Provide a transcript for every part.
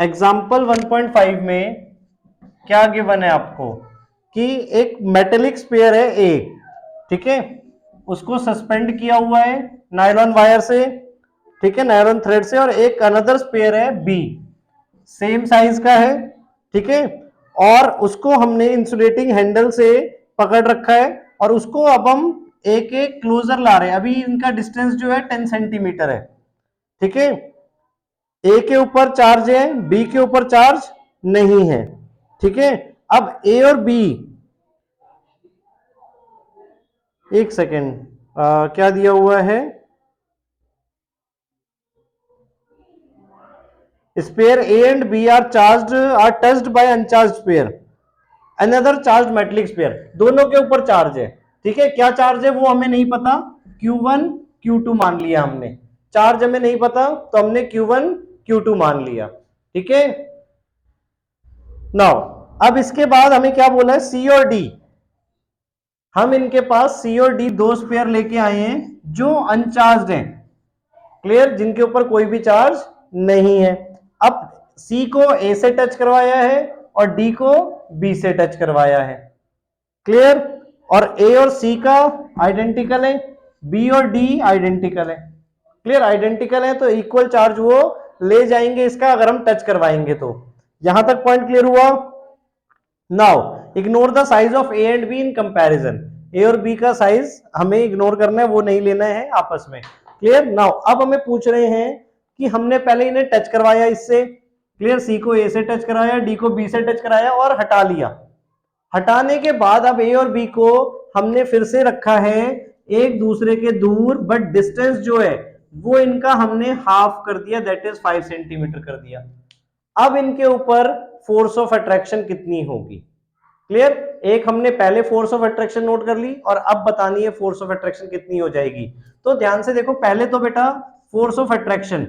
Example 1.5 में क्या given है आपको कि एक मेटेलिक स्फीयर है ए, ठीक है, उसको सस्पेंड किया हुआ है नायलॉन वायर से, ठीक है, नायलॉन थ्रेड से, और एक अनदर स्फीयर है बी, सेम साइज का है, ठीक है, और उसको हमने इंसुलेटिंग हैंडल से पकड़ रखा है और उसको अब हम एक एक क्लोजर ला रहे हैं। अभी इनका डिस्टेंस जो है 10 सेंटीमीटर है, ठीक है। ए के ऊपर चार्ज है, बी के ऊपर चार्ज नहीं है, ठीक है। अब ए और बी, एक सेकेंड, क्या दिया हुआ है, sphere A and B are charged, are touched by uncharged sphere, another charge metallic sphere, दोनों के ऊपर चार्ज है, ठीक है। क्या चार्ज है वो हमें नहीं पता, Q1 Q2 मान लिया हमने, चार्ज हमें नहीं पता तो हमने Q1 Q2 मान लिया, ठीक है। नाउ अब इसके बाद हमें क्या बोला है, सी और डी, हम इनके पास सी और डी दो स्पेयर लेके आए हैं जो अनचार्ज्ड हैं, क्लियर, जिनके ऊपर कोई भी चार्ज नहीं है। अब सी को ए से टच करवाया है और डी को बी से टच करवाया है, क्लियर, और ए और सी का आइडेंटिकल है, बी और डी आइडेंटिकल है, क्लियर, आइडेंटिकल है तो इक्वल चार्ज वो ले जाएंगे इसका अगर हम टच करवाएंगे तो। यहां तक पॉइंट क्लियर हुआ। Now ignore the size of A and B in comparison, A और बी का साइज हमें इग्नोर करना है, वो नहीं लेना है आपस में, क्लियर। नाउ अब हमें पूछ रहे हैं कि हमने पहले इन्हें टच करवाया इससे, क्लियर, सी को ए से टच कराया, डी को बी से टच कराया और हटा लिया। हटाने के बाद अब ए और बी को हमने फिर से रखा है एक दूसरे के दूर, बट डिस्टेंस जो है वो इनका हमने हाफ कर दिया, दैट इज 5 सेंटीमीटर कर दिया। अब इनके ऊपर फोर्स ऑफ अट्रैक्शन कितनी होगी, क्लियर, एक हमने पहले फोर्स ऑफ अट्रैक्शन नोट कर ली और अब बतानी है फोर्स ऑफ अट्रैक्शन कितनी हो जाएगी। तो ध्यान से देखो, पहले तो बेटा फोर्स ऑफ अट्रैक्शन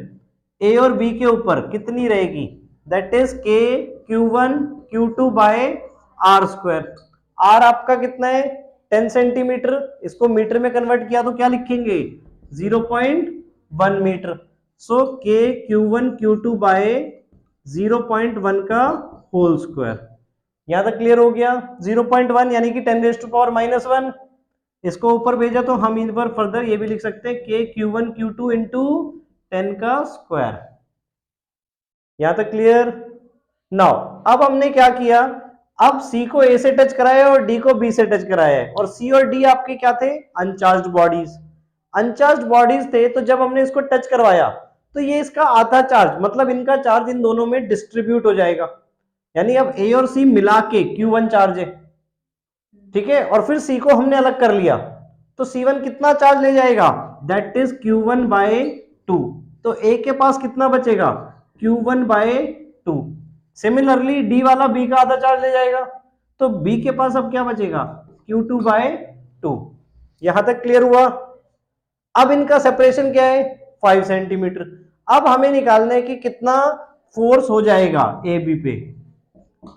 ए और बी के ऊपर कितनी रहेगी, दैट इज के Q1 Q2 bye are square. Are आपका कितना है 10 सेंटीमीटर, इसको मीटर में कन्वर्ट किया तो क्या लिखेंगे 0.1 मीटर। सो के Q1 Q2 बाय 0.1 का होल स्क्वायर। यहां तक क्लियर हो गया, 0.1 यानी कि 10⁻⁻1, इसको ऊपर भेजा तो हम इन पर फर्दर ये भी लिख सकते हैं के Q1 Q2 इंटू 10 का स्क्वायर। यहां तक क्लियर। नाउ अब हमने क्या किया, अब C को A से टच कराया और D को B से टच कराया है, और C और D आपके क्या थे, अनचार्ज्ड बॉडीज, अनचार्ज्ड बॉडीज थे, तो जब हमने इसको टच करवाया तो ये इसका आधा चार्ज, मतलब इनका चार्ज इन दोनों में डिस्ट्रीब्यूट हो जाएगा, यानी अब A और C मिला के Q1 चार्ज है, ठीक है, और फिर C को हमने अलग कर लिया तो C1 कितना चार्ज ले जाएगा, दैट इज Q1 बाय 2, तो A के पास कितना बचेगा Q1 बाय 2। सिमिलरली D वाला B का आधा चार्ज ले जाएगा तो B के पास अब क्या बचेगा Q2 बाय 2। यहां तक क्लियर हुआ। अब इनका सेपरेशन क्या है 5 सेंटीमीटर। अब हमें निकालना है कि कितना फोर्स हो जाएगा ए बी पे,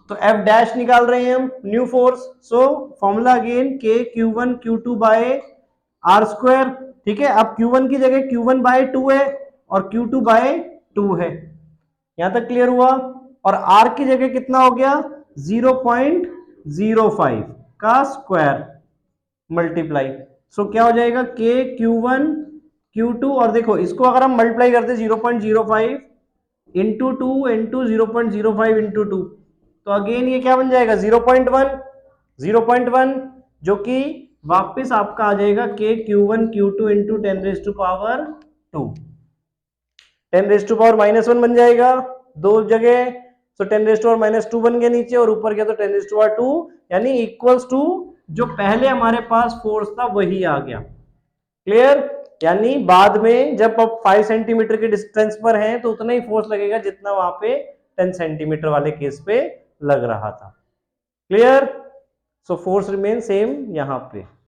तो F डैश निकाल रहे हैं हम, new force, so formula again के Q1 Q2 bye are square, ठीक है। अब Q1 की जगह Q1 बाय 2 है और Q2 बाय 2 है, यहां तक क्लियर हुआ। और R की जगह कितना हो गया 0.05 का स्क्वायर मल्टीप्लाई, सो क्या हो जाएगा के Q1 Q2, और देखो इसको अगर हम मल्टीप्लाई करते 0.05 इंटू 2 इंटू 0.05 इंटू 2, तो अगेन ये क्या बन जाएगा 0.1 जो कि वापस आपका आ जाएगा के Q1 Q2 इंटू 10⁻², 10⁻⁻1 बन जाएगा दो जगह, तो 10⁻⁻2 बन गया नीचे और ऊपर गया तो 10⁻², यानी इक्वल्स टू जो पहले हमारे पास फोर्स था वही आ गया, क्लियर। यानी बाद में जब आप 5 सेंटीमीटर के डिस्टेंस पर हैं तो उतना ही फोर्स लगेगा जितना वहां पे 10 सेंटीमीटर वाले केस पे लग रहा था, clear. So force remain same यहां पे।